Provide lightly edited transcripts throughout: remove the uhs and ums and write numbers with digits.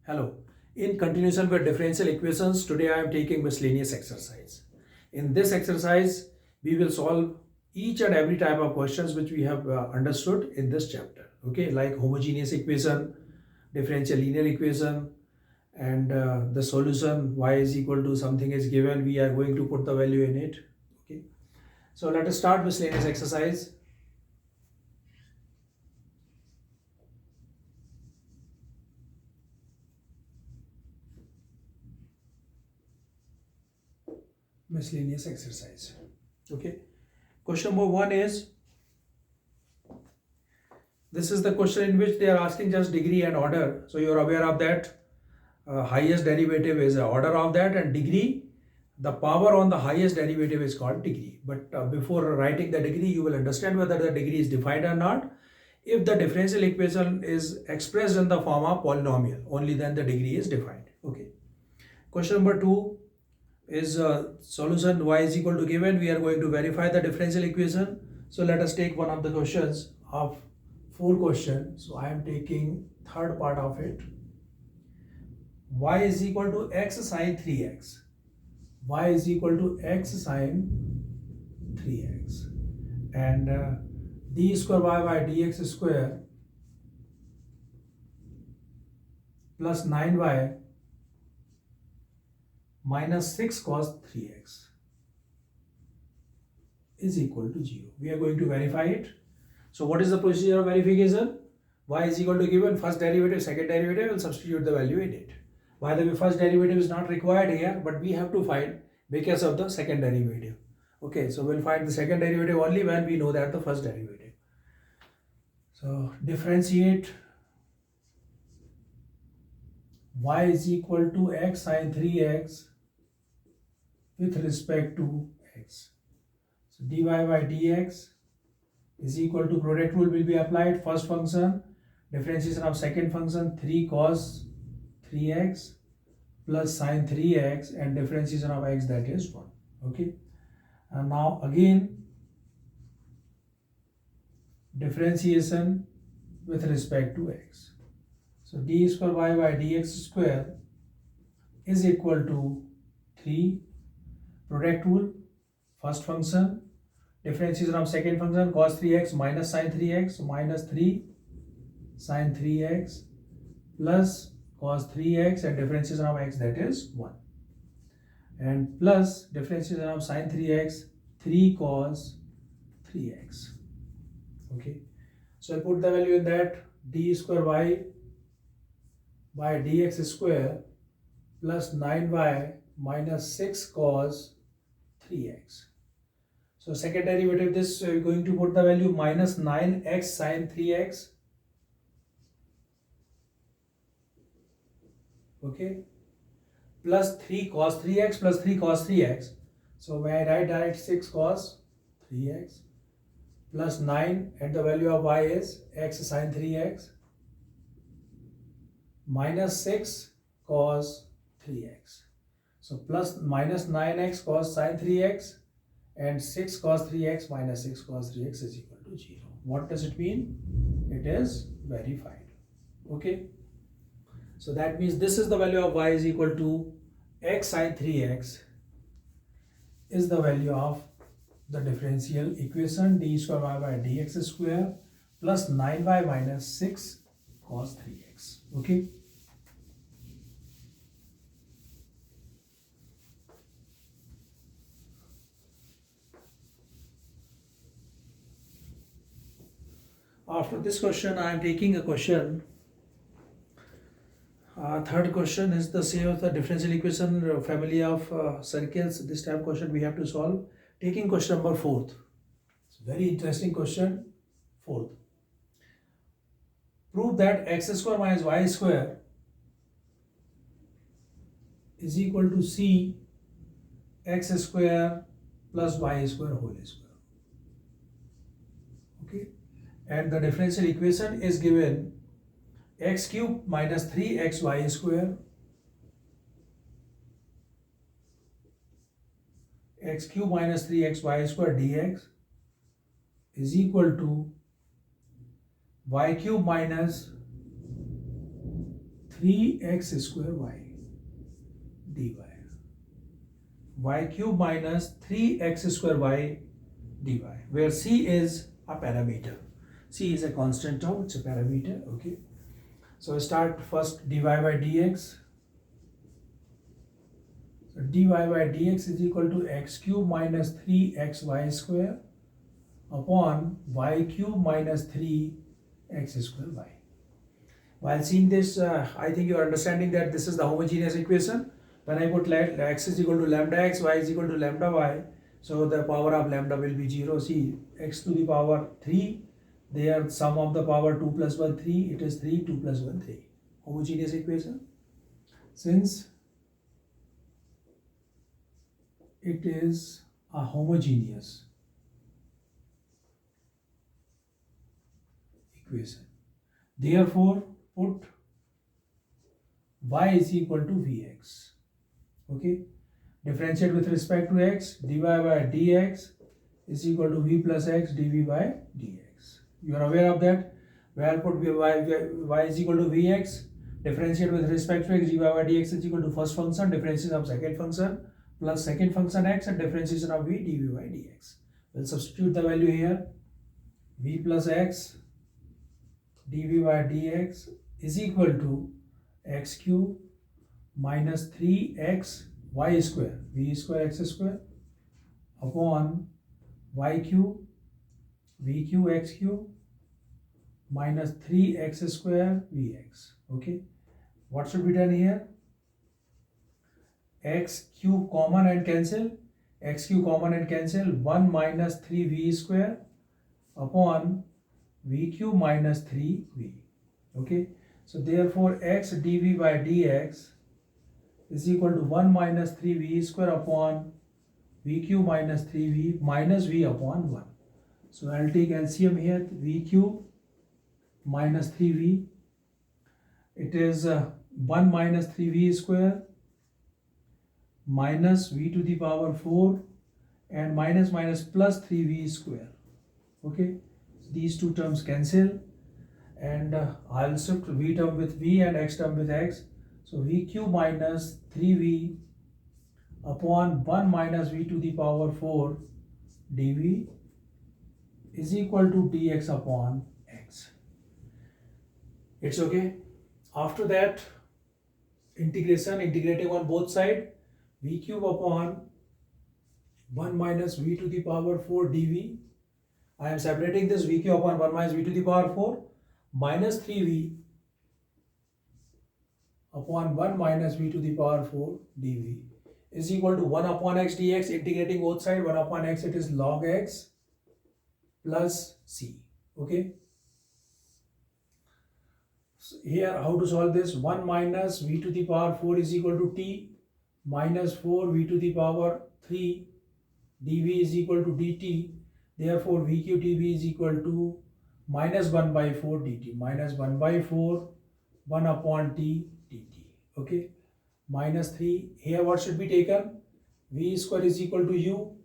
Hello. In continuation with differential equations, today I am taking miscellaneous exercise. In this exercise, we will solve each and every type of questions which we have understood in this chapter. Okay, like homogeneous equation, differential linear equation, and the solution y is equal to something is given. We are going to put the value in it. Okay, so let us start miscellaneous exercise. Miscellaneous exercise. Okay, question number one is, this is the question in which they are asking just degree and order. So you are aware of that. Highest derivative is the order of that, and degree, the power on the highest derivative is called degree. But before writing the degree, you will understand whether the degree is defined or not. If the differential equation is expressed in the form of polynomial, only then the degree is defined. Okay. Question number two is solution y is equal to given. We are going to verify the differential equation. So let us take one of the questions of 4 questions. So I am taking third part of it. Y is equal to x sine 3x. Y is equal to x sine 3x. And d square y by dx square plus 9y minus 6 cos 3x is equal to 0. We are going to verify it. So what is the procedure of verification? Y is equal to given, first derivative, second derivative, will substitute the value in it. By the way, first derivative is not required here, but we have to find because of the second derivative. Okay, so we'll find the second derivative only when we know that the first derivative. So differentiate y is equal to x sine 3x with respect to x. So dy by dx is equal to, product rule will be applied. First function, differentiation of second function, 3 cos 3x plus sine 3x, and differentiation of x, that is 1. Okay, and now again differentiation with respect to x. So d square y by dx square is equal to 3, product rule, first function, differentiation of second function, cos 3x minus sine 3x, minus 3 sine 3x plus cos 3x, and differentiation of x, that is 1, and plus differentiation of sine 3x, 3 cos 3x. Okay, so I put the value in that, d square y by dx square plus 9y minus 6 cos 3x. So second derivative, this we are going to put the value minus 9x sine 3x. Okay, plus 3 cos 3x plus 3 cos 3x. So when I write direct 6 cos 3x plus 9, and the value of y is x sine 3x minus 6 cos 3x. So plus minus 9x cos sine 3x and 6 cos 3x minus 6 cos 3x is equal to 0. What does it mean? It is verified. Okay, so that means this is the value of y is equal to x sine 3x is the value of the differential equation d square y by dx square plus 9y minus 6 cos 3x. Okay, after this question I am taking a question. Third question is the same of the differential equation family of circles. This type question we have to solve. Taking question number 4th. It's a very interesting question. 4th. Prove that x square minus y square is equal to c x square plus y square whole square. Okay, and the differential equation is given x cube minus 3xy square, x cube minus 3xy square dx is equal to y cube minus 3x square y dy. Y cube minus 3x square y dy, where c is a parameter. C is a constant term, it's a parameter, okay. So start first dy by dx. So dy by dx is equal to x cube minus 3xy square upon y cube minus 3x square y. While seeing this, I think you are understanding that this is the homogeneous equation. When I put x is equal to lambda x, y is equal to lambda y, so the power of lambda will be 0. See, x to the power 3, there sum of the power 2 plus 1 3, it is 3, 2 plus 1 3. Homogeneous equation. Since it is a homogeneous equation, therefore put y is equal to vx, okay. Differentiate with respect to x, dy by dx is equal to v plus x dv by dx. You are aware of that. Where put y is equal to vx, differentiate with respect to x, dy by dx is equal to first function, differentiation of second function, plus second function x, and differentiation of v dv by dx. We'll substitute the value here. V plus x dv by dx is equal to x cube minus 3x y square, v square x square, upon y cube, v cube x cube, minus 3x square vx, okay. What should be done here? X cube common and cancel, x cube common and cancel, 1 minus 3v square upon v cube minus 3v, okay. So therefore x dv by dx is equal to 1 minus 3v square upon v cube minus 3v minus v upon 1. So I'll take LCM here, v cube minus 3v, it is 1 minus 3v square minus v to the power 4 and minus minus plus 3v square, okay. So these two terms cancel, and I'll shift v term with v and x term with x. So v cube minus 3v upon 1 minus v to the power 4 dv is equal to dx upon x. It's okay. After that, integrating on both sides, v cube upon 1 minus v to the power 4 dv. I am separating this v cube upon 1 minus v to the power 4 minus 3v upon 1 minus v to the power 4 dv is equal to 1 upon x dx. Integrating both sides, 1 upon x, it is log x plus c, okay. So here, how to solve this? 1 minus v to the power 4 is equal to t minus 4 v to the power 3 dv is equal to dt. Therefore v cube dv is equal to minus 1 by 4 dt, minus 1 by 4 1 upon t dt, okay. Minus 3, here what should be taken? V square is equal to u,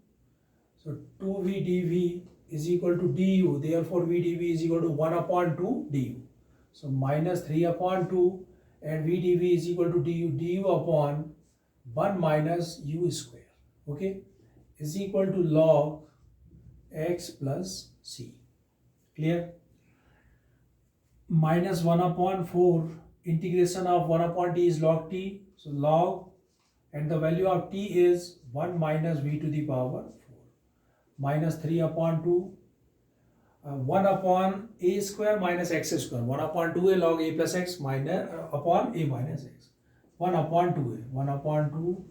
so 2v dv is equal to du, therefore v dv is equal to 1 upon 2 du. So minus 3 upon 2 and v dv is equal to du upon 1 minus u square, okay, is equal to log x plus c. Clear? Minus 1 upon 4, integration of 1 upon t is log t, so log, and the value of t is 1 minus v to the power 4, minus 3 upon 2, 1 upon a square minus x square, 1 upon 2a log a plus x minus upon a minus x, 1 upon 2a, 1 upon 2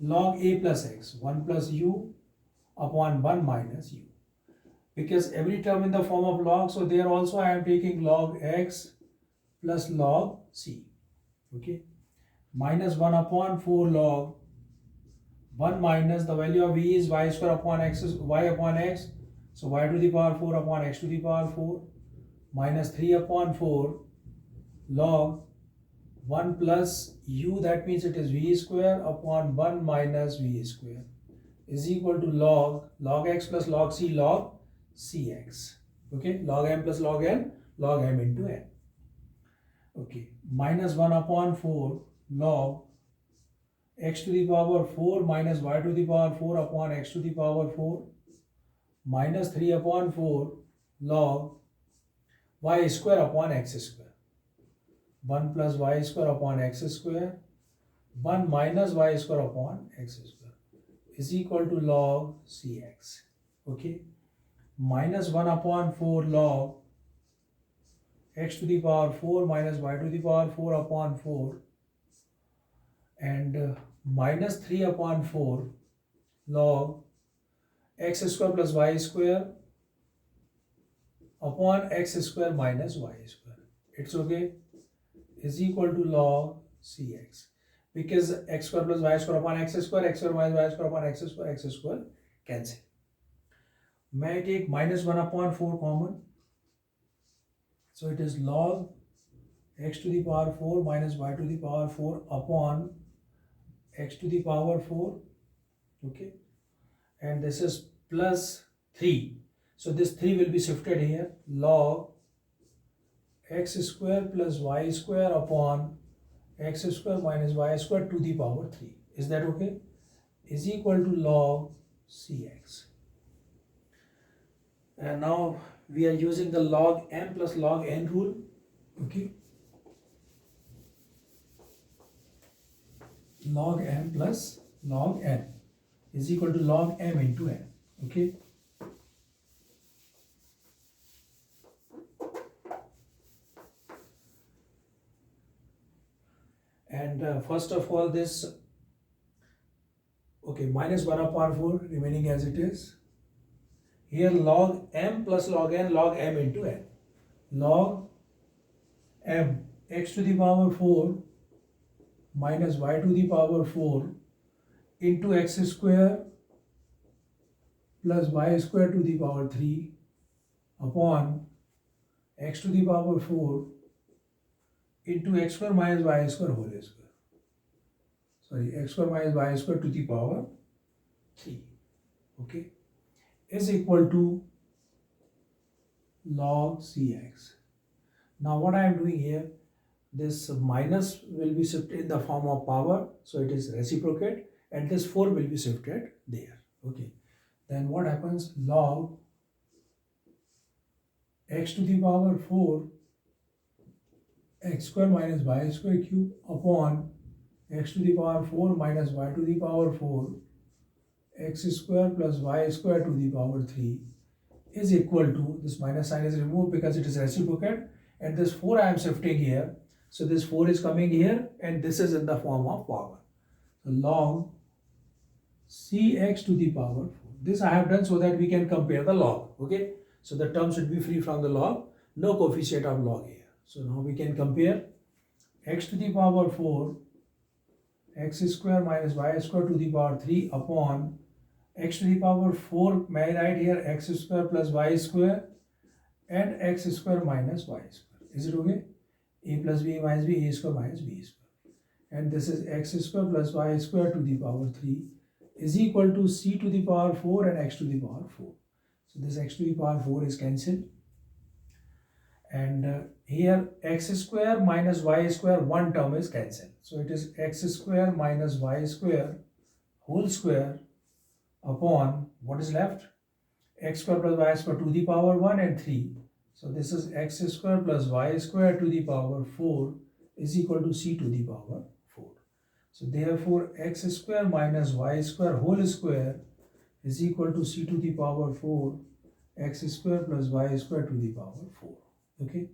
log a plus x, 1 plus u upon 1 minus u. Because every term in the form of log, so there also I am taking log x plus log c, okay. Minus 1 upon 4 log 1 minus the value of v is y square upon x is y upon x, so y to the power 4 upon x to the power 4, minus 3 upon 4 log 1 plus u, that means it is v square upon 1 minus v square is equal to log x plus log c cx, okay. Log m plus log n, log m into n. Okay, minus 1 upon 4 log x to the power 4 minus y to the power 4 upon x to the power 4 minus 3 upon 4 log y square upon x square. 1 plus y square upon x square, 1 minus y square upon x square is equal to log cx. Okay, minus 1 upon 4 log x to the power 4 minus y to the power 4 upon 4 and minus 3 upon 4 log x square plus y square upon x square minus y square. It's okay, is equal to log cx, because x square plus y square upon x square minus y square upon x square cancel. May I take minus 1 upon 4 common? So it is log x to the power 4 minus y to the power 4 upon x to the power 4. Okay, and this is plus 3. So this 3 will be shifted here. Log x square plus y square upon x square minus y square to the power 3. Is that okay? Is equal to log cx. And now we are using the log m plus log n rule. Okay. Log m plus log n is equal to log m into n. Okay. And first of all, this, okay, minus 1 upon 4 remaining as it is. Here log m plus log m into n. Log m x to the power 4 minus y to the power 4 into x square plus y square to the power 3 upon x to the power 4 into x square minus y square whole square. Sorry, x square minus y square to the power 3. Okay, is equal to log cx. Now what I am doing here, this minus will be shifted in the form of power, so it is reciprocate, and this 4 will be shifted there. Okay, then what happens? Log x to the power 4 x square minus y square cube upon x to the power 4 minus y to the power 4 x square plus y square to the power 3 is equal to, this minus sign is removed because it is reciprocate, and this 4 I am shifting here. So this 4 is coming here, and this is in the form of power. So log cx to the power 4. This I have done so that we can compare the log. Okay, so the term should be free from the log, no coefficient of log here. So now we can compare x to the power 4 x square minus y square to the power 3 upon x to the power 4, may I write here x square plus y square and x square minus y square. Is it okay? A plus b minus b, a square minus b square. And this is x square plus y square to the power 3 is equal to c to the power 4 and x to the power 4. So this x to the power 4 is cancelled. And here x square minus y square, one term is cancelled. So it is x square minus y square whole square upon, what is left? X square plus y square to the power 1 and 3. So this is x square plus y square to the power 4 is equal to c to the power 4. So therefore x square minus y square whole square is equal to c to the power 4 x square plus y square to the power 4. Okay,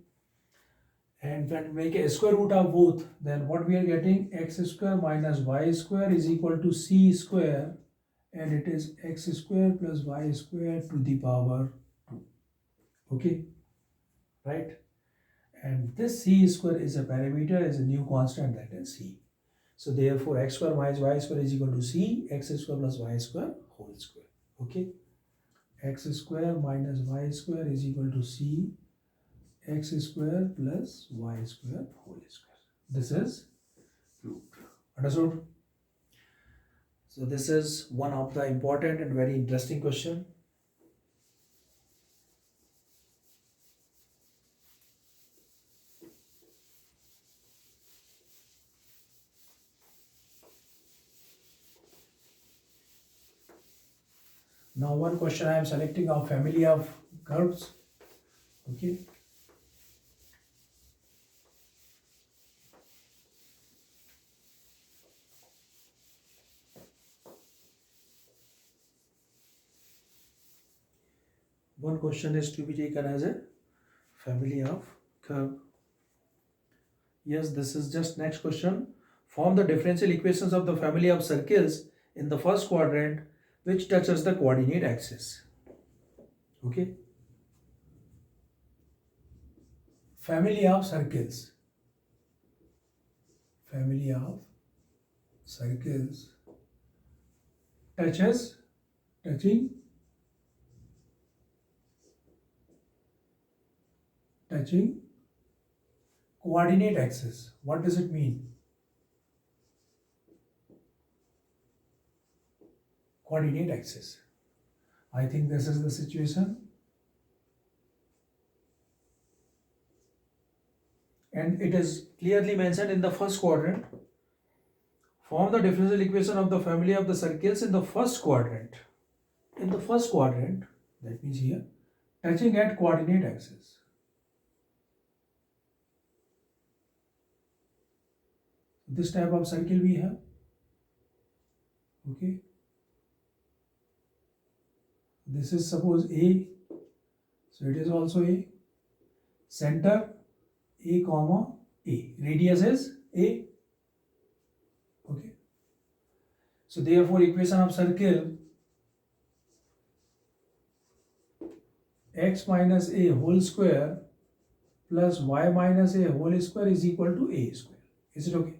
and when we make a square root of both, then what we are getting, x square minus y square is equal to c square, and it is x square plus y square to the power 2. Okay, right? And this c square is a parameter, is a new constant, that is c. So therefore x square minus y square is equal to c x square plus y square whole square. Okay, x square minus y square is equal to c x square plus y square whole square. This is proved. Understood? So this is one of the important and very interesting question. Now one question I am selecting a family of curves. Okay. One question is to be taken as a family of curve. Yes, this is just next question. Form the differential equations of the family of circles in the first quadrant which touches the coordinate axis. Okay. Family of circles. Family of circles touching coordinate axis. What does it mean? Coordinate axis. I think this is the situation. And it is clearly mentioned in the first quadrant. Form the differential equation of the family of the circles in the first quadrant. In the first quadrant, that means here, touching at coordinate axis. This type of circle we have. Okay. This is suppose A. So it is also A. Center A comma A. Radius is A. Okay. So therefore equation of circle x minus a whole square plus y minus a whole square is equal to a square. Is it okay?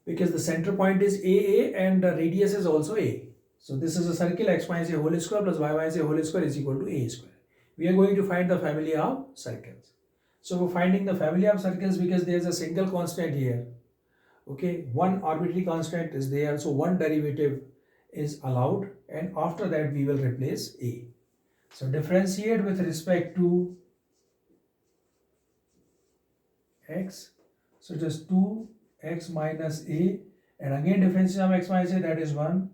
Because the center point is a and the radius is also a. So this is a circle, x minus a whole square plus y minus a whole square is equal to a square. We are going to find the family of circles. So we're finding the family of circles because there is a single constant here. Okay, one arbitrary constant is there, so one derivative is allowed, and after that we will replace a. So differentiate with respect to x. So just 2x minus a, and again differentiation of x minus a, that is 1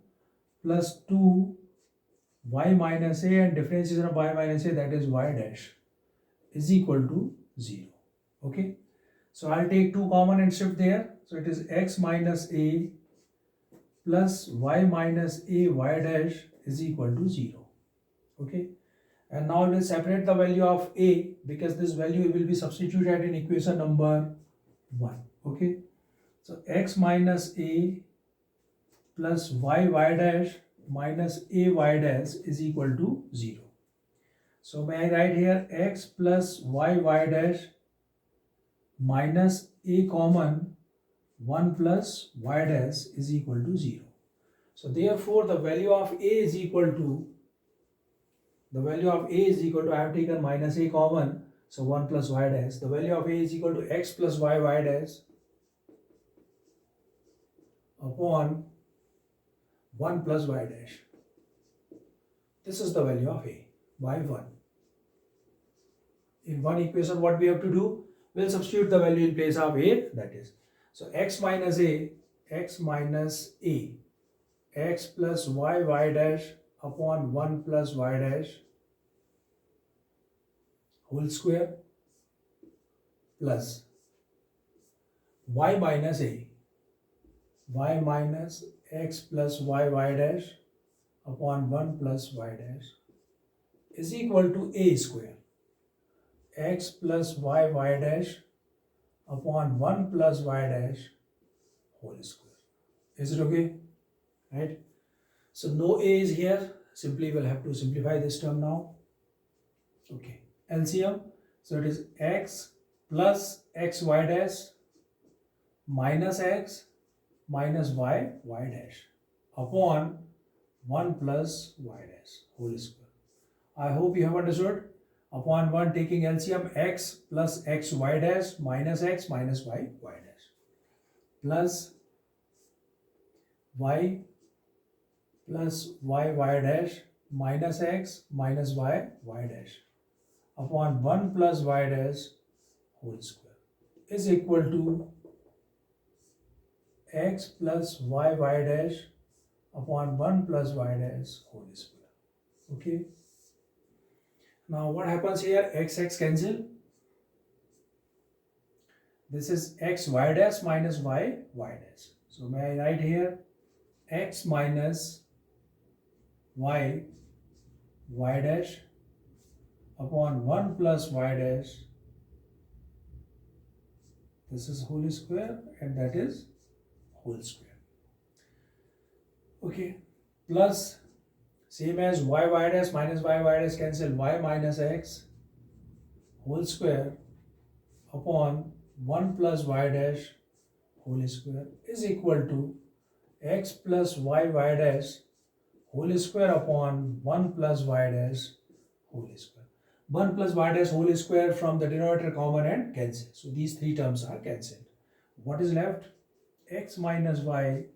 plus 2y minus a, and differentiation of y minus a, that is y dash, is equal to 0. Okay. So I'll take 2 common and shift there. So it is x minus a plus y minus a y dash is equal to 0. Okay. And now we'll separate the value of a because this value will be substituted in equation number 1. Okay. So x minus a plus y dash minus a y dash is equal to 0. So may I write here x plus y dash minus a common 1 plus y dash is equal to 0. So therefore the value of a is equal to, I have taken minus a common, so 1 plus y dash. The value of a is equal to x plus y dash upon 1 plus y dash. This is the value of a, y1. In one equation what we have to do? We'll substitute the value in place of a, that is. So x minus a, x plus y dash upon 1 plus y dash whole square plus y minus x plus y dash upon 1 plus y dash is equal to a square, x plus y dash upon 1 plus y dash whole square. Is it okay? Right? So no a is here, simply we'll have to simplify this term now. Okay, LCM. So it is x plus xy dash minus x minus y dash upon 1 plus y dash whole square. I hope you have understood. Upon 1 taking LCM, x plus xy dash minus x minus y dash plus y plus y dash minus x minus y dash upon 1 plus y dash whole square is equal to x plus y dash upon 1 plus y dash whole square. Okay. Now what happens here? X cancel. This is x y dash minus y dash. So may I write here x minus y dash upon 1 plus y dash. This is whole square and that is whole square. Okay. Plus same as y dash minus y dash cancel, y minus x whole square upon 1 plus y dash whole square is equal to x plus y dash whole square upon 1 plus y dash whole square. 1 plus y dash whole square from the denominator common and cancel. So these three terms are cancelled. What is left? X minus y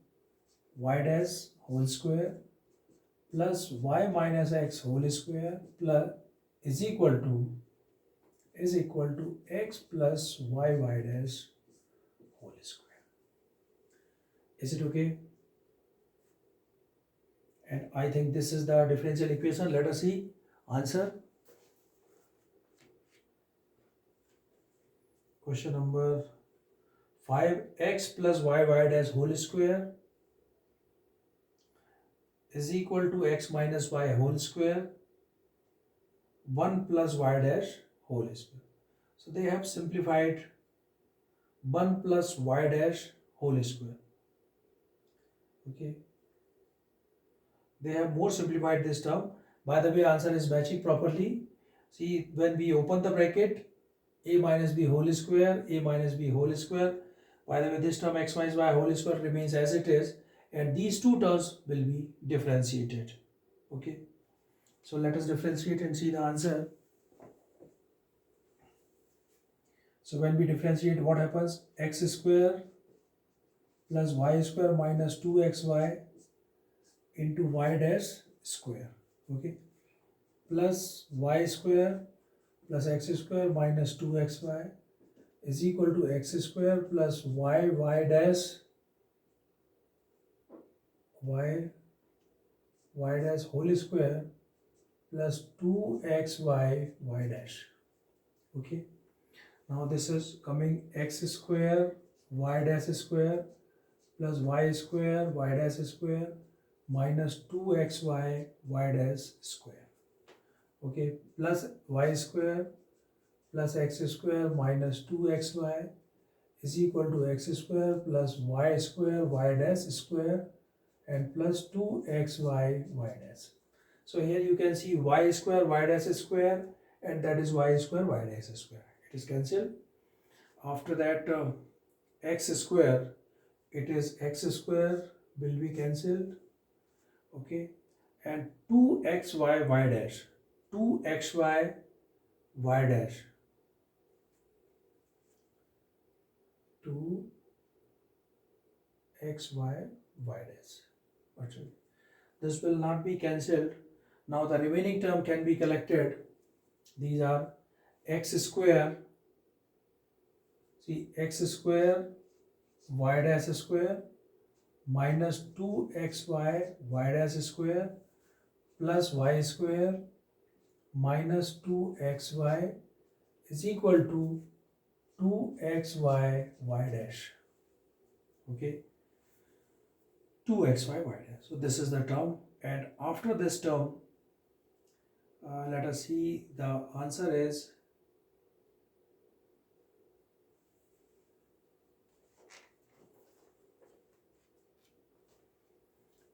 dash whole square plus y minus x whole square plus is equal to x plus y dash whole square. Is it okay? And I think this is the differential equation. Let us see answer. Question number 5. X plus y dash whole square is equal to x minus y whole square 1 plus y dash whole square. So they have simplified 1 plus y dash whole square. Okay. They have more simplified this term. By the way, answer is matching properly. See, when we open the bracket, a minus b whole square, a minus b whole square. By the way, this term x minus y whole square remains as it is, and these two terms will be differentiated. Okay. So let us differentiate and see the answer. So when we differentiate, what happens? X square plus y square minus 2xy into y dash square. Okay. Plus y square plus x square minus 2xy is equal to x square plus y dash whole square plus 2xy y dash. Okay. Now this is coming x square y dash square plus y square y dash square minus 2xy y dash square. Okay, plus y square plus x square minus 2xy is equal to x square plus y square y dash square and plus 2xy y dash. So here you can see y square y dash square and that is y square y dash square. It is cancelled. After that x square, it is x square will be cancelled. Okay, and 2xy y dash, 2xy y dash, 2xy y dash. Actually, this will not be cancelled. Now the remaining term can be collected. These are x square. See, x square y dash square minus 2xy y dash square plus y square minus 2xy is equal to 2xy y dash. Okay, 2xy y dash. So this is the term, and after this term, let us see the answer is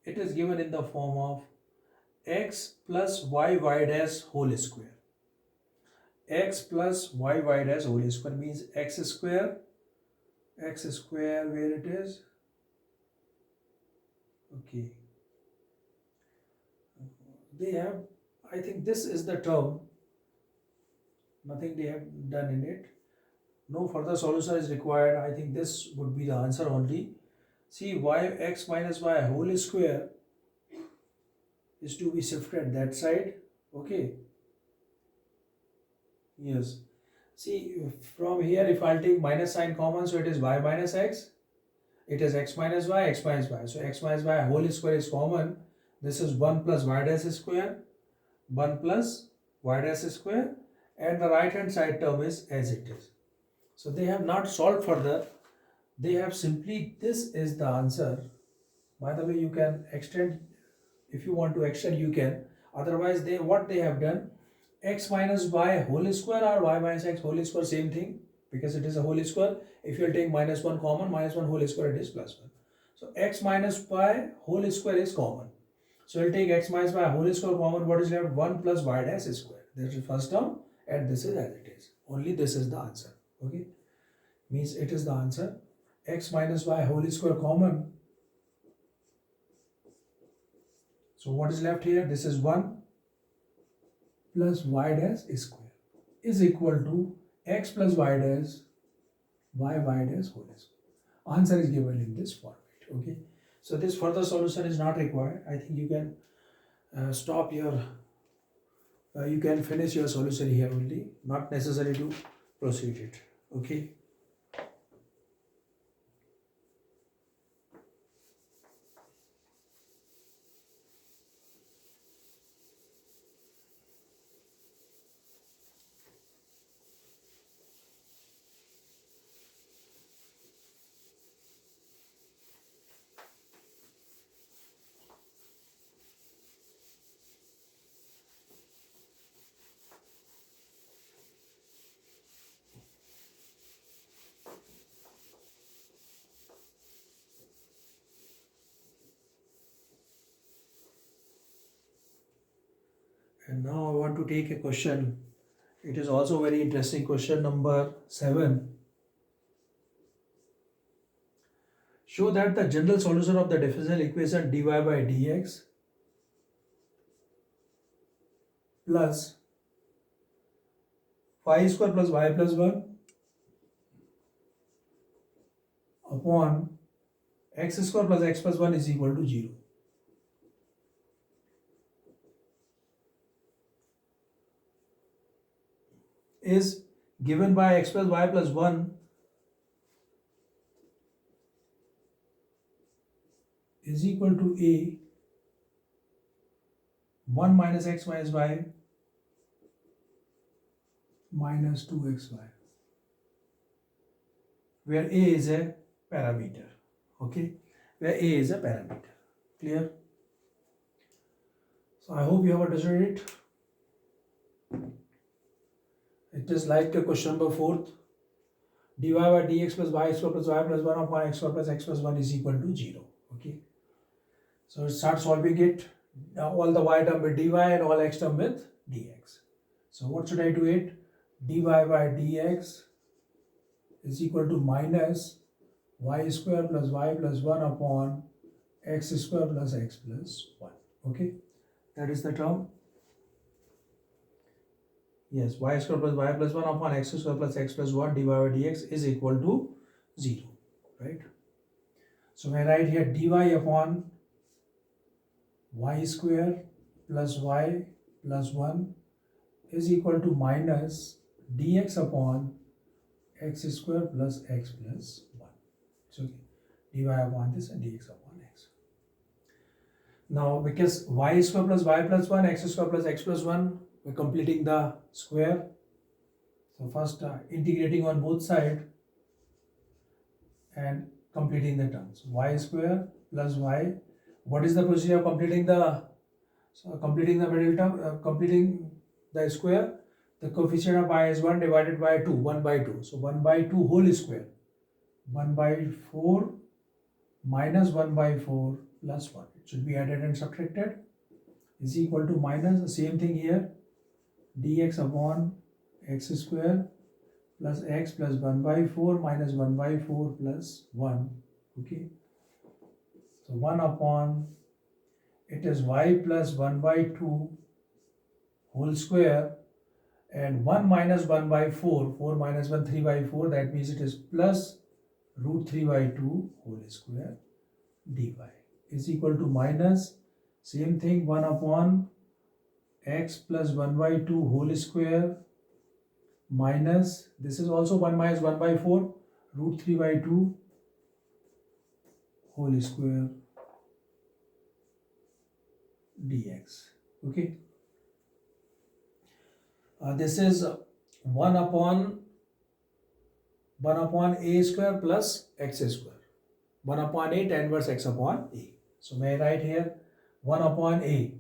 it is given in the form of x plus y dash whole square. X plus y dash whole square means x square where it is. Okay, they have, I think this is the term, nothing they have done in it. No further solution is required. I think this would be the answer only. See, x minus y whole square is to be shifted that side. Okay. Yes. See, from here if I'll take minus sign common, so it is y minus x, it is x minus y, x minus y. So x minus y whole square is common. This is 1 plus y dash square, 1 plus y dash square, and the right hand side term is as it is. So they have not solved further. They have simply, this is the answer. By the way, you can extend, if you want to extend you can. Otherwise, what they have done, x minus y whole square or y minus x whole square, same thing, because it is a whole square. If you will take minus 1 common, minus 1 whole square, it is plus 1. So x minus y whole square is common. So we'll take x minus y whole square common. What is left? 1 plus y dash square. This is the first term, and this is as it is. Only this is the answer. Okay, means it is the answer. X minus y whole square common. So what is left here? This is 1 plus y dash square is equal to x plus y dash y dash whole square. Answer is given in this format. Okay, so this further solution is not required. I think you can stop your you can finish your solution here only, not necessary to proceed it. Okay. And now I want to take a question. It is also very interesting. Question number 7. Show that the general solution of the differential equation dy by dx plus y square plus y plus 1 upon x square plus x plus 1 is equal to 0. Is given by x plus y plus 1 is equal to a 1 minus x minus y minus 2xy, where a is a parameter. Okay, where a is a parameter. Clear? So I hope you have understood it. It is like the question number 4. dy by dx plus y square plus y plus 1 upon x square plus x plus 1 is equal to 0. Okay. So start solving it. Now all the y term with dy and all x term with dx. So what should I do it? dy by dx is equal to minus y square plus y plus 1 upon x square plus x plus 1. Okay. That is the term. Yes, y square plus y plus 1 upon x square plus x plus 1 dy by dx is equal to 0. Right. So I write here dy upon y square plus y plus 1 is equal to minus dx upon x square plus x plus 1. So dy upon this and dx upon x. Now because y square plus y plus 1, x square plus x plus 1, we're completing the square. So first integrating on both sides and completing the terms. Y square plus y. What is the procedure of completing the middle term? Completing the square. The coefficient of y is 1 divided by 2, 1 by 2. So 1 by 2 whole square. 1 by 4 minus 1 by 4 plus 1. It should be added and subtracted. Is equal to minus the same thing here. Dx upon x square plus x plus 1 by 4 minus 1 by 4 plus 1. Okay. So 1 upon, it is y plus 1 by 2 whole square, and 1 minus 1 by 4, 4 minus 1, 3 by 4, that means it is plus root 3 by 2 whole square dy is equal to minus, same thing, 1 upon x plus 1 by 2 whole square minus, this is also 1 minus 1 by 4, root 3 by 2 whole square dx. Okay, this is 1 upon a square plus x square, 1 upon a tan inverse x upon a. So may I write here 1 upon a,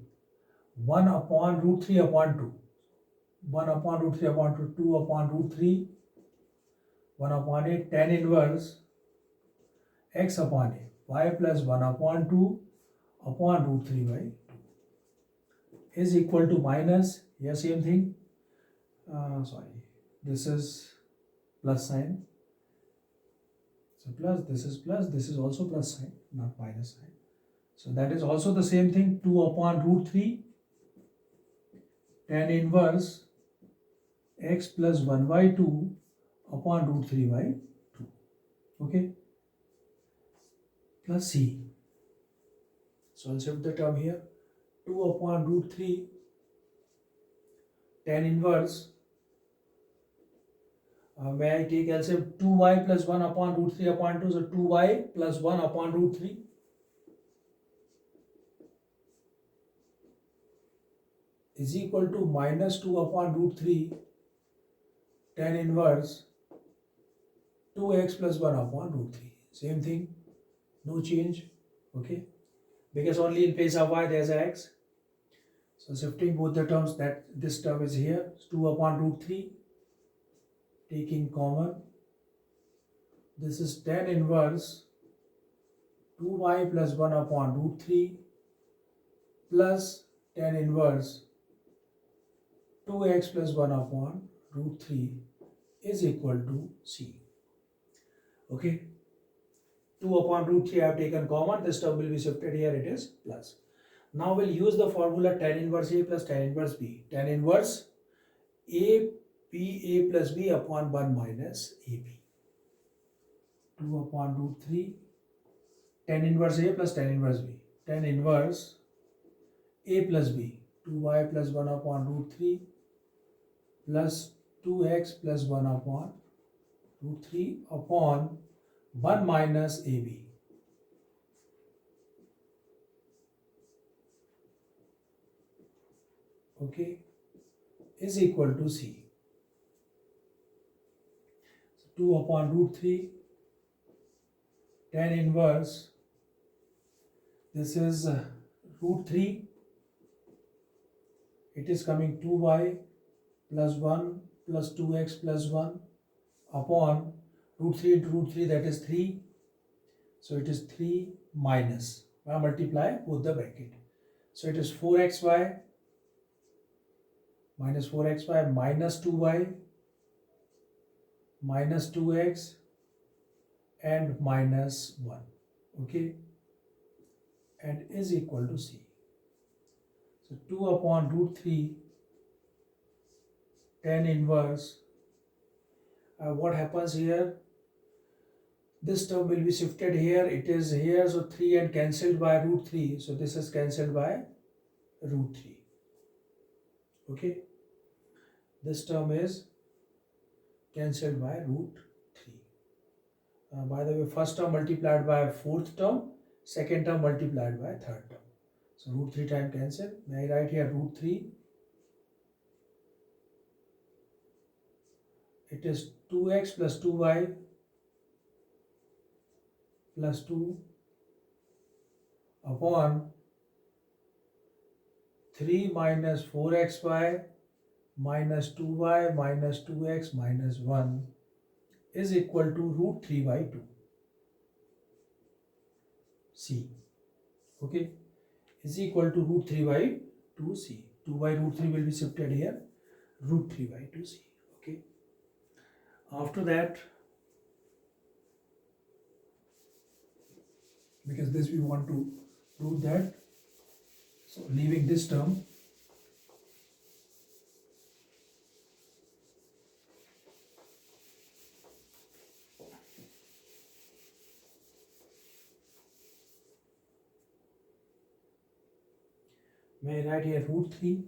1 upon root 3 upon 2, 1 upon root 3 upon 2, 2 upon root 3, 1 upon a tan inverse x upon a, y plus 1 upon 2 upon root 3 by 2 is equal to minus, here same thing, sorry, this is plus sign, so plus, this is also plus sign, not minus sign. So that is also the same thing, 2 upon root 3 tan inverse x plus 1 by 2 upon root 3 by 2. Okay, plus c. So I'll shift the term here, 2 upon root 3 tan inverse, may I take LCM, 2y plus 1 upon root 3 upon 2, so 2y plus 1 upon root 3 is equal to minus 2 upon root 3 tan inverse 2x plus 1 upon root 3. Same thing, no change, okay, because only in place of y there is a x. So shifting both the terms, that this term is here, 2 upon root 3, taking common, this is tan inverse 2y plus 1 upon root 3 plus tan inverse 2x plus 1 upon root 3 is equal to c. Okay, 2 upon root 3 I have taken common, this term will be shifted here, it is plus. Now we'll use the formula tan inverse a plus tan inverse b. Tan inverse a b a plus b upon 1 minus ab. 2 upon root 3 tan inverse a plus tan inverse b. Tan inverse a plus b, 2y plus 1 upon root 3 plus 2x plus 1 upon root 3 upon 1 minus ab. Okay, is equal to c. So 2 upon root 3 tan inverse, this is root 3, it is coming 2y plus 1 plus 2x plus 1 upon root 3 into root 3, that is 3. So it is 3 minus, I multiply both the bracket. So it is 4xy minus 4xy minus 2y minus 2x and minus 1. Okay, and is equal to c. So 2 upon root 3 tan inverse, what happens here, this term will be shifted here, it is here, so 3 and cancelled by root 3, so this is cancelled by root 3. Okay, this term is cancelled by root 3. By the way, first term multiplied by fourth term, second term multiplied by third term. So root 3 time cancel. May I write here root 3? It is 2x plus 2y plus 2 upon 3 minus 4xy minus 2y minus 2x minus 1 is equal to root 3 by 2. C. Okay, is equal to root 3 by 2c. 2 by root 3 will be shifted here, root 3 by 2c. Okay, after that, because this we want to prove that, so leaving this term, may I write here root 3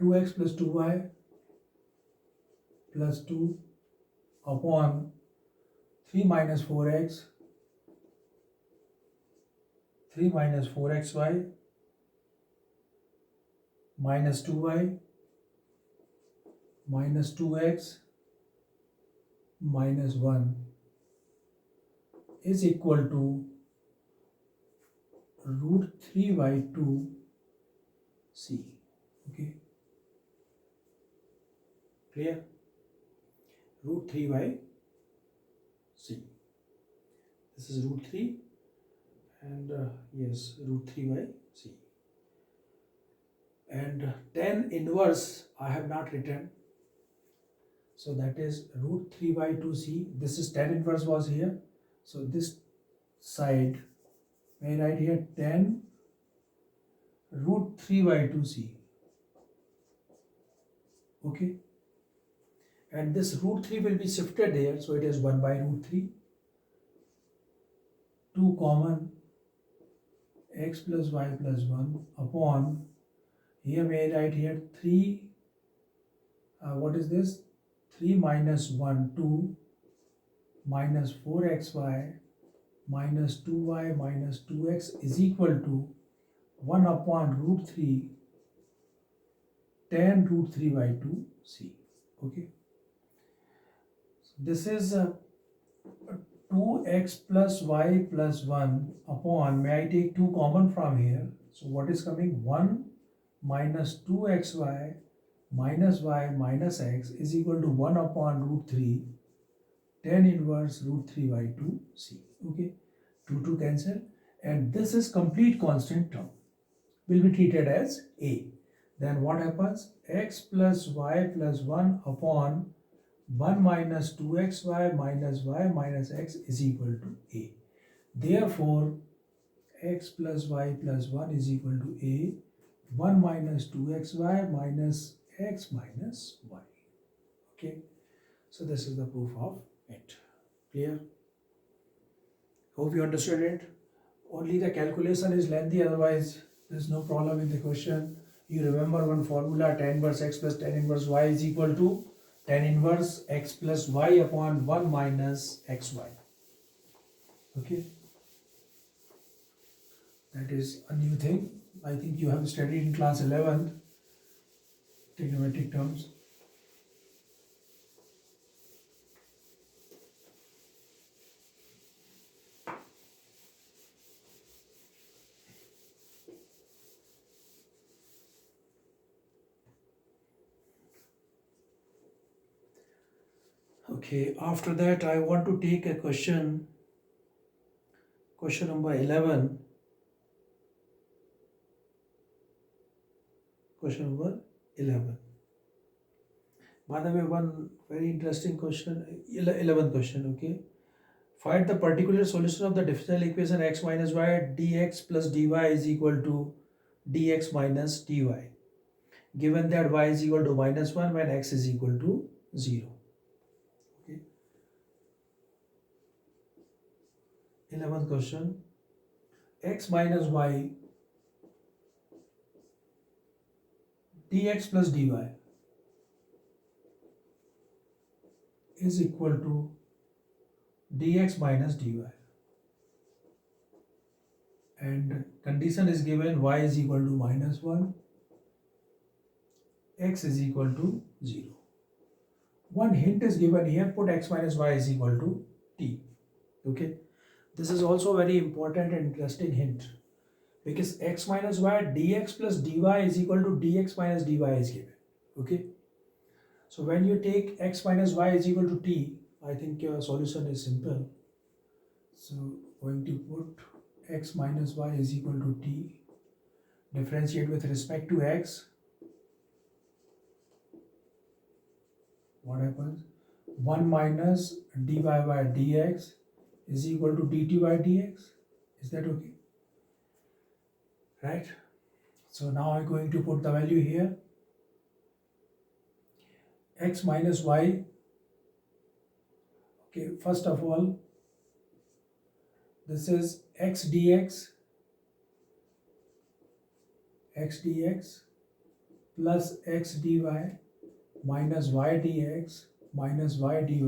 2x plus 2y plus 2 upon 3 minus 4x, 3 minus 4xy minus 2y minus 2x minus 1 is equal to root 3 by 2 c. Okay, clear? Root 3 by c. This is root 3 and yes, root 3 by c. And tan inverse I have not written. So that is root 3 by 2c. This is tan inverse was here. So this side, may I write here tan root 3 by 2c. Okay. And this root 3 will be shifted there. So it is 1 by root 3. 2 common x plus y plus 1 upon, here may I write here 3, what is this? 3 minus 1, 2 minus 4xy minus 2y minus 2x is equal to 1 upon root 3 tan root 3 by 2c. Okay. So this is 2x plus y plus 1 upon, may I take 2 common from here? So what is coming? 1 minus 2xy minus y minus x is equal to 1 upon root 3 tan inverse root 3 by 2c. Okay, 2 cancel, and this is complete constant term, will be treated as a. Then what happens? X plus y plus 1 upon 1 minus 2xy minus y minus x is equal to a. Therefore, x plus y plus 1 is equal to a. 1 minus 2xy minus x minus y. Okay, so this is the proof of it. Clear? Hope you understood it. Only the calculation is lengthy, otherwise there is no problem in the question. You remember one formula, tan inverse x plus tan inverse y is equal to tan inverse x plus y upon 1 minus xy. Okay, that is a new thing. I think you have studied in class 11th trigonometric terms. Okay, after that I want to take a question number 11. Question number 11. By the way, one very interesting question, 11th question, okay. Find the particular solution of the differential equation x minus y dx plus dy is equal to dx minus dy, given that y is equal to minus 1 when x is equal to 0. Okay. 11th question, x minus y dx plus dy is equal to dx minus dy, and condition is given y is equal to minus 1, x is equal to 0. One hint is given here, put x minus y is equal to t. Okay, this is also very important and interesting hint, because x minus y dx plus dy is equal to dx minus dy is given. Okay, so when you take x minus y is equal to t, I think your solution is simple. So going to put x minus y is equal to t, differentiate with respect to x. What happens? 1 minus dy by dx is equal to dt by dx. Is that okay? Right? So now I'm going to put the value here. X minus y. Okay, first of all, this is x dx plus x dy minus y dx minus y dy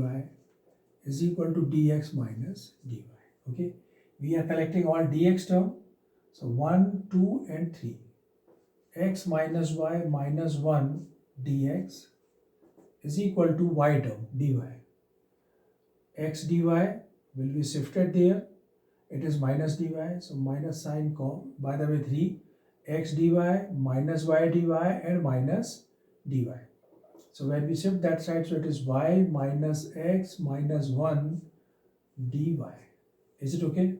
is equal to dx minus dy. Okay, we are collecting all dx term. So 1, 2 and 3. X minus y minus 1 dx is equal to y term dy. X dy will be shifted there. It is minus dy. So minus sign come. By the way, 3 x dy minus y dy and minus dy. So when we shift that side, so it is y minus x minus 1 dy. Is it okay?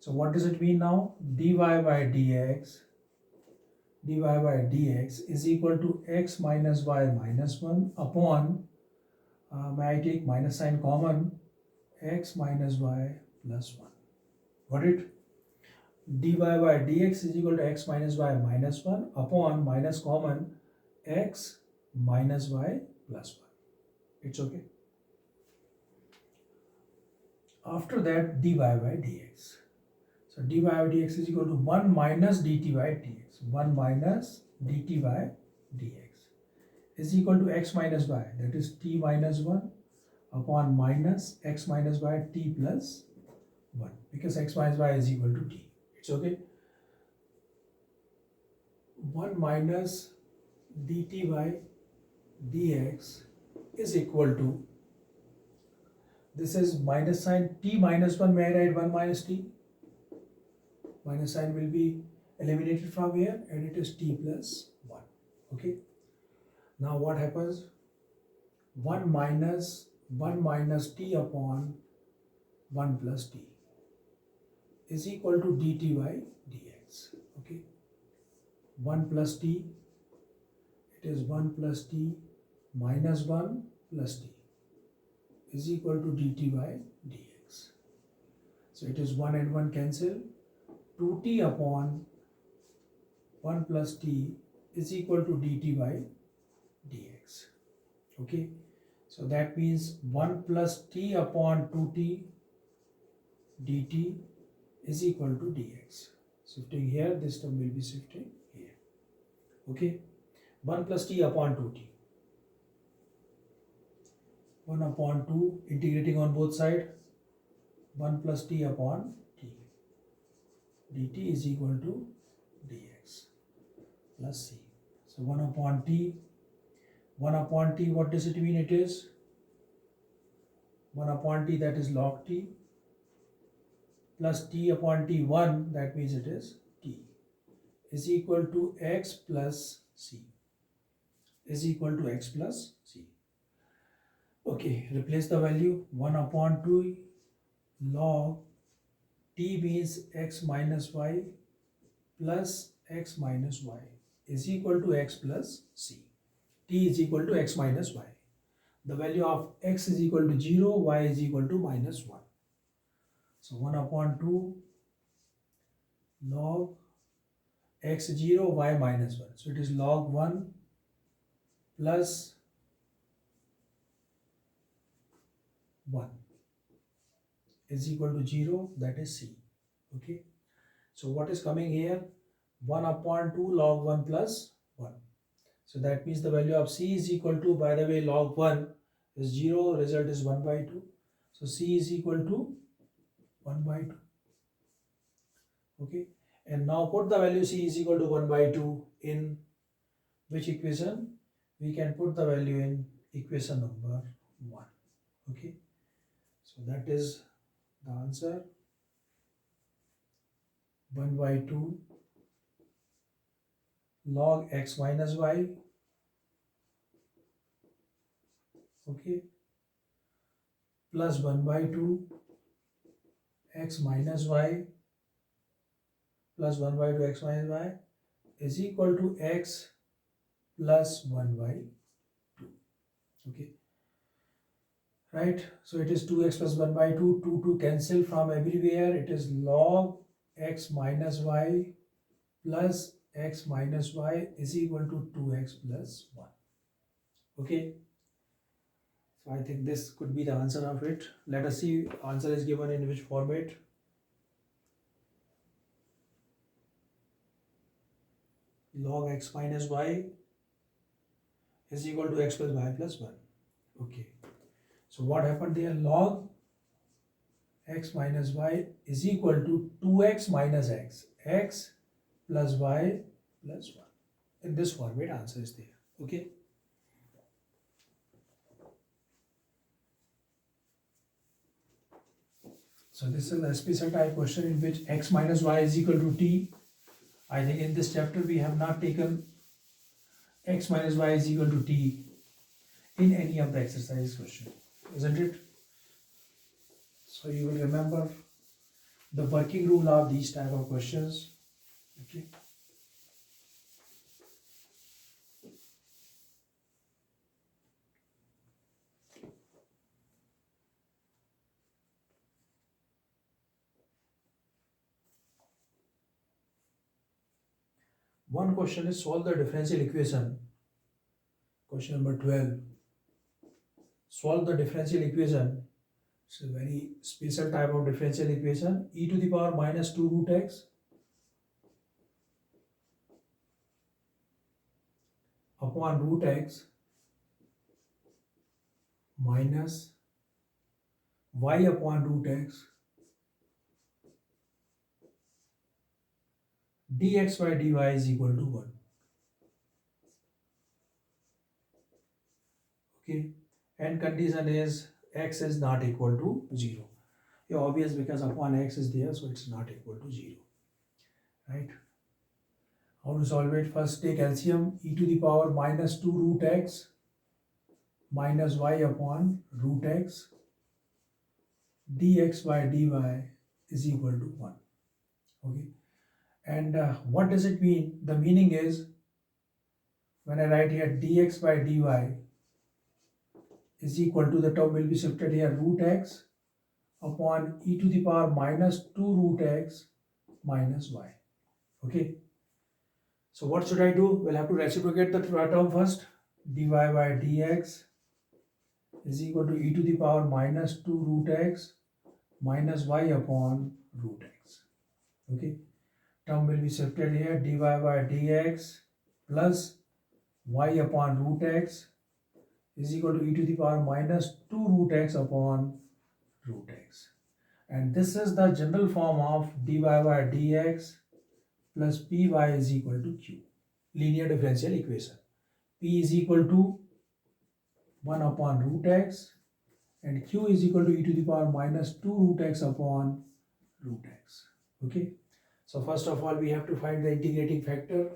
So what does it mean now? dy by dx is equal to x minus y minus 1 upon, may I take minus sign common, x minus y plus 1. Got it? dy by dx is equal to x minus y minus 1 upon minus common x minus y plus 1. It's okay. After that, dy by dx. So dy by dx is equal to 1 minus dt by dx. 1 minus dt by dx is equal to x minus y, that is t minus 1 upon minus x minus y t plus 1, because x minus y is equal to t. It's okay. 1 minus dt by dx is equal to, this is minus sign t minus 1, may I write 1 minus t? Minus sign will be eliminated from here and it is t plus 1. Okay. Now what happens? 1 minus t upon 1 plus t is equal to dt by dx. Okay. 1 plus t, it is 1 plus t minus 1 plus t is equal to dt by dx. So it is 1 and 1 cancel. 2t upon 1 plus t is equal to dt by dx. Okay, so that means 1 plus t upon 2t dt is equal to dx. Shifting here, this term will be shifting here. Okay, 1 plus t upon 2t. 1 upon 2, integrating on both sides. 1 plus t upon t. dt is equal to dx plus c. So 1 upon t. 1 upon t, what does it mean? It is 1 upon t, that is log t, plus t upon t 1, that means it is t, is equal to x plus c. Is equal to x plus c. Okay, replace the value. 1 upon 2 log t means x minus y plus x minus y is equal to x plus c. T is equal to x minus y. The value of x is equal to 0, y is equal to minus 1. So 1 upon 2 log x 0, y minus 1. So it is log 1 plus 1 is equal to 0, that is c. Okay. So what is coming here? 1 upon 2 log 1 plus 1. So that means the value of c is equal to, by the way, log 1 is 0, result is 1 by 2. So c is equal to 1 by 2. Okay. And now put the value c is equal to 1 by 2 in which equation? We can put the value in equation number 1. Okay. So that is the answer. 1 by 2 log x minus y. Okay. Plus 1 by 2 x minus y plus 1 by 2 x minus y is equal to x plus 1 by 2. Okay. Right. So it is 2x plus 1 by 2. 2 cancel from everywhere. It is log x minus y plus x minus y is equal to 2x plus 1. Okay. So I think this could be the answer of it. Let us see answer is given in which format. Log x minus y is equal to x plus y plus 1. Okay. So what happened there? Log x minus y is equal to 2x minus x plus y plus 1. In this format, answer is there. Okay. So this is a special type question in which x minus y is equal to t. I think in this chapter we have not taken x minus y is equal to t in any of the exercise question, isn't it? So you will remember the working rule of these type of questions. Okay. One question is solve the differential equation. Question number 12. Solve the differential equation. It's a very special type of differential equation. E to the power minus 2 root x upon root x minus y upon root x dx by dy is equal to 1. Okay. And condition is x is not equal to 0. Yeah, obvious because upon x is there, so it's not equal to 0. Right? How to solve it? First take LCM. E to the power minus 2 root x minus y upon root x dx by dy is equal to 1. Okay. And what does it mean? The meaning is when I write here dx by dy is equal to, the term will be shifted here, root x upon e to the power minus 2 root x minus y. Okay. So what should I do? We'll have to reciprocate the term first. Dy by dx is equal to e to the power minus 2 root x minus y upon root x. Okay. Term will be shifted here. Dy by dx plus y upon root x is equal to e to the power minus 2 root x upon root x. And this is the general form of dy by dx plus py is equal to q. Linear differential equation. P is equal to 1 upon root x and q is equal to e to the power minus 2 root x upon root x. Okay. So first of all we have to find the integrating factor.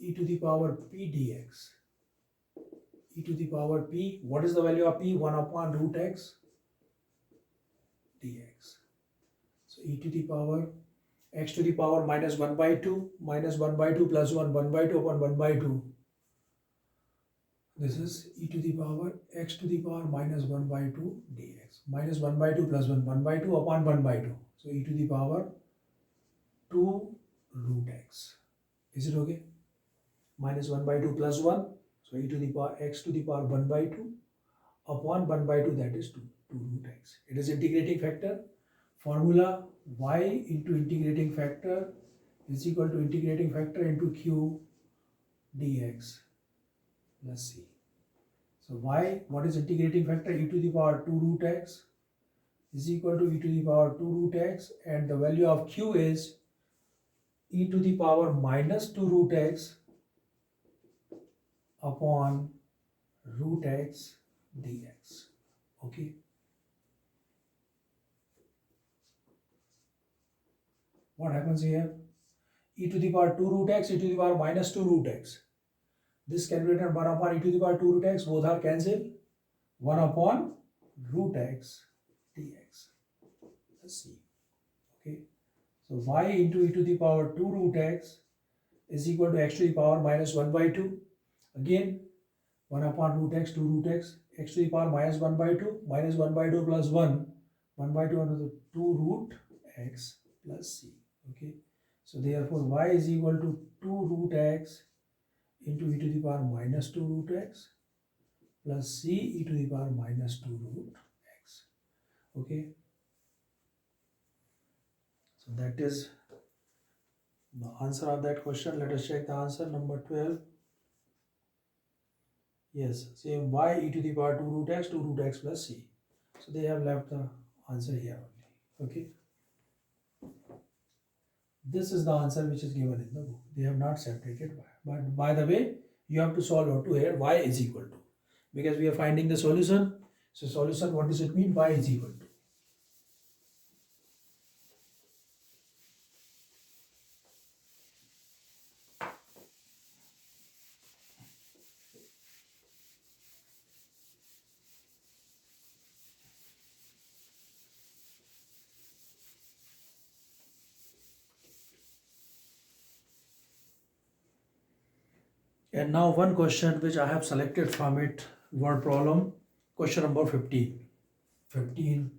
E to the power p dx. E to the power p. What is the value of p? 1 upon root x dx. So e to the power x to the power minus 1 by 2 minus 1 by 2 plus 1 by 2 upon 1 by 2. This is e to the power x to the power minus 1 by 2 dx. Minus 1 by 2 plus 1 by 2 upon 1 by 2. So e to the power 2 root x. Is it okay? Minus 1 by 2 plus 1. So e to the power x to the power 1 by 2 upon 1 by 2, that is 2 root x. It is integrating factor. Formula y into integrating factor is equal to integrating factor into q dx plus c. So y, what is integrating factor? E to the power 2 root x is equal to e to the power 2 root x, and the value of q is e to the power minus 2 root x upon root x dx. Okay. What happens here? E to the power 2 root x, e to the power minus 2 root x. This can be written 1 upon e to the power 2 root x, both are cancelled. 1 upon root x dx. Let's see. Okay. So y into e to the power 2 root x is equal to x to the power minus 1 by 2. Again, 1 upon root x, 2 root x to the power minus 1 by 2, minus 1 by 2 plus 1 by 2 under the 2 root x plus c. Okay. So therefore y is equal to 2 root x into e to the power minus 2 root x plus c e to the power minus 2 root x. Okay. So that is the answer of that question. Let us check the answer. Number 12. Yes, same y e to the power 2 root x plus c. So they have left the answer here only. Okay, this is the answer which is given in the book. They have not separated y. But by the way, you have to solve out to here y is equal to, because we are finding the solution. So solution, what does it mean? Y is equal to. And now one question which I have selected from it, word problem, question number 15. 15.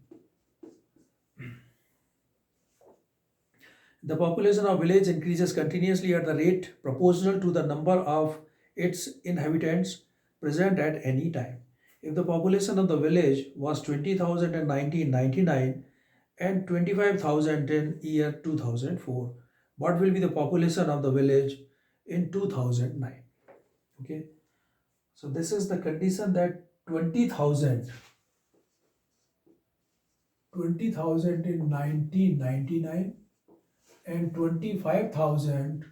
The population of village increases continuously at the rate proportional to the number of its inhabitants present at any time. If the population of the village was 20,000 in 1999 and 25,000 in year 2004, what will be the population of the village in 2009? Okay, so this is the condition that 20,000 in 1999 and 25,000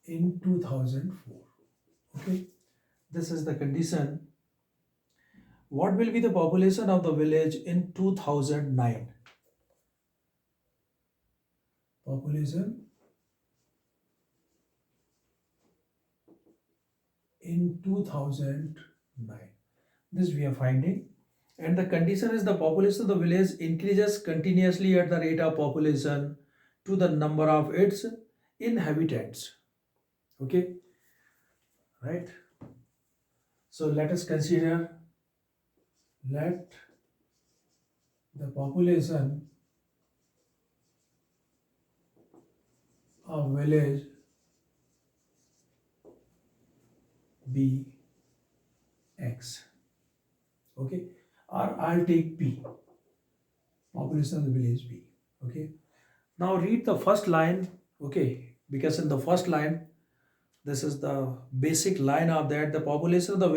in 2004. Okay, this is the condition. What will be the population of the village in 2009? Population in 2009. This we are finding. And the condition is the population of the village increases continuously at the rate of population to the number of its inhabitants. Okay, right? So let us consider, let the population of village be X. Okay, or I'll take P, population of the village B. Okay, now read the first line. Okay, because in the first line, this is the basic line of that, the population of the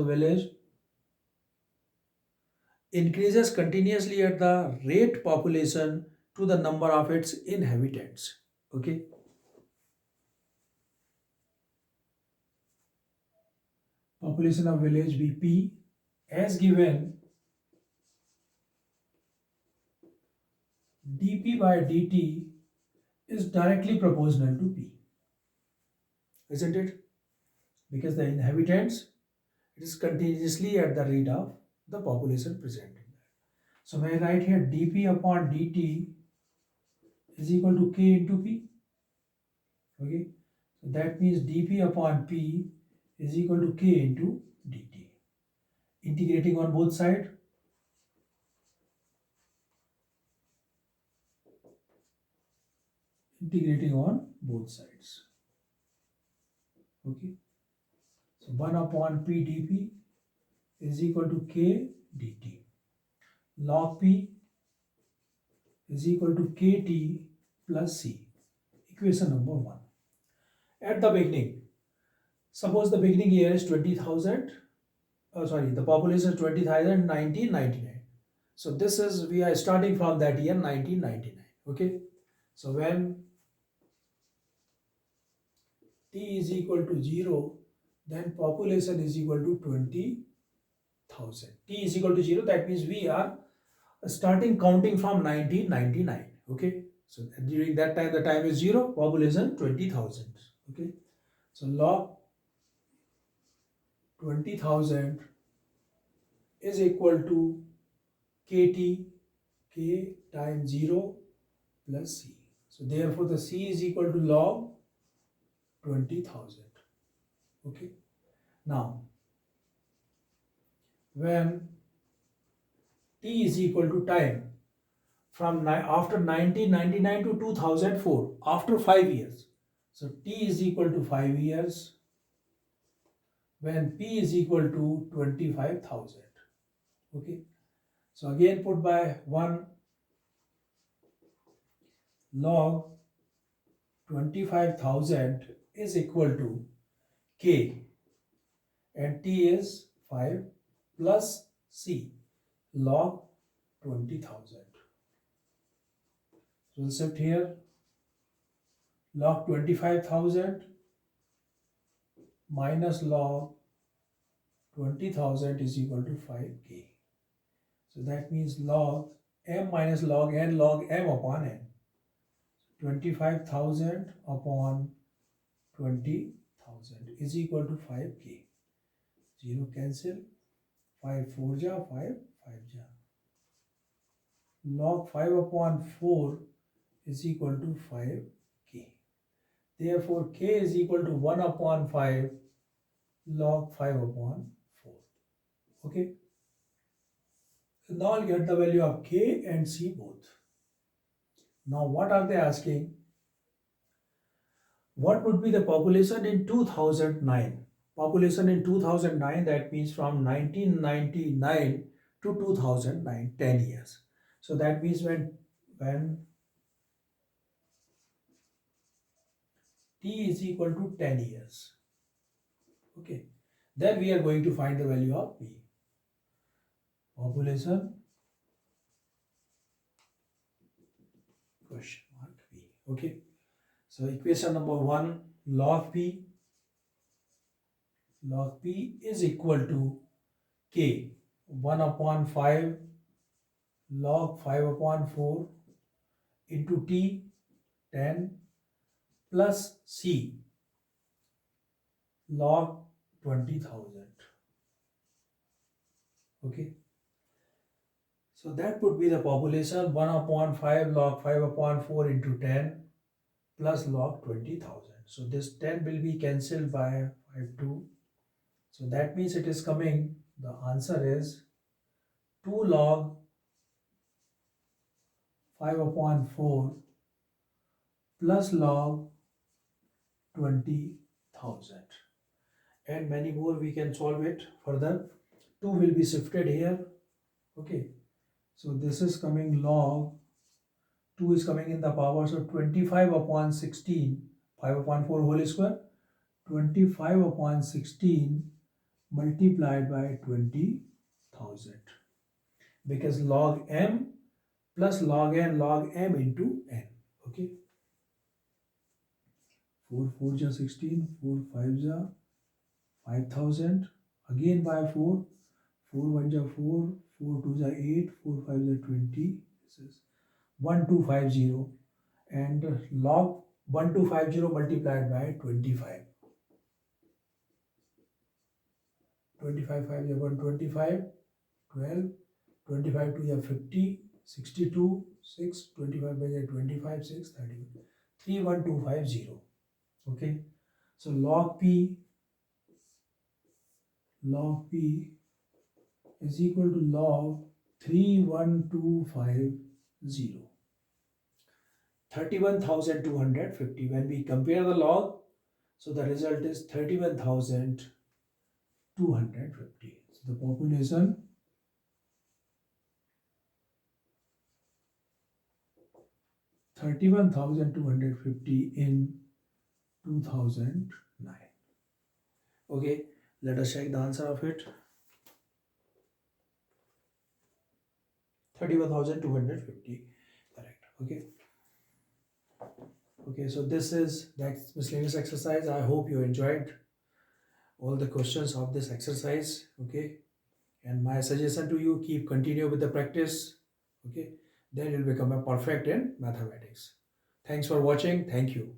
village increases continuously at the rate population to the number of its inhabitants. Okay, population of village be P, as given dp by dt is directly proportional to P, isn't it? Because the inhabitants, it is continuously at the rate of the population present in that. So may I write here dp upon dt is equal to k into P. Okay, so that means dp upon P is equal to k into dt. Integrating on both sides, Okay, so 1 upon P dp is equal to k dt. Log P is equal to kt plus c. Equation number 1. At the beginning, suppose the beginning year is 20,000, the population is 20,000 in 1999. So this is, we are starting from that year 1999. Okay, so when t is equal to 0, then population is equal to 20,000. T is equal to 0, that means we are starting counting from 1999. Okay, so during that time, the time is 0, population 20,000. Okay, so log 20,000 is equal to kt, k times 0 plus c. So therefore the c is equal to log 20,000. Okay, now when t is equal to time from after 1999 to 2004, after 5 years, so t is equal to 5 years when p is equal to 25,000. Okay, so again put by 1 log 25,000 is equal to K and T is 5 plus C log 20,000. So we'll shift here, log 25,000 minus log 20,000 is equal to 5K. So that means log M minus log N log M upon N. 25,000 upon 20,000 is equal to 5K. 0 cancel, 5 4 ja, 5 5 ja. Log 5 upon 4 is equal to 5K. Therefore, K is equal to 1 upon 5 log 5 upon 4. Okay. So now I'll get the value of K and C both. Now what are they asking? What would be the population in 2009? Population in 2009, that means from 1999 to 2009, 10 years. So that means when T is equal to 10 years. Okay. Then we are going to find the value of P. Population question mark P. Okay. So equation number 1, log P. Log P is equal to K, 1 upon 5 log 5 upon 4 into T, 10 plus C log 20,000. Okay. So that would be the population, 1 upon 5 log 5 upon 4 into 10 plus log 20,000. So this 10 will be cancelled by 5 2. So that means it is coming, the answer is 2 log 5 upon 4 plus log 20,000. And many more we can solve it further. 2 will be shifted here. Okay. So this is coming log 2 is coming in the power. So 25 upon 16, 5 upon 4 whole square, 25 upon 16 multiplied by 20,000. Because log M plus log M into N. Okay. 4 4 ja 16, 4 5 ja 5,000. Again by 4, 4 1 ja 4, 4 2 ja 8, 4 5 ja 20. This is 1250 and log 1250 multiplied by 25. 25 5 ja 125, 12, 25 2 ja 50, 62, 6, 25 by 25, 6, 31, 31250. Okay. So log P is equal to log 31250. 31,250. When we compare the log, so the result is 31,250. So the population (31,250) in 2009. Okay, let us check the answer of it. 31,250. Correct. Okay. Okay, so this is that miscellaneous exercise. I hope you enjoyed all the questions of this exercise. Okay, and my suggestion to you, continue with the practice. Okay, then you'll become a perfect in mathematics. Thanks for watching. Thank you.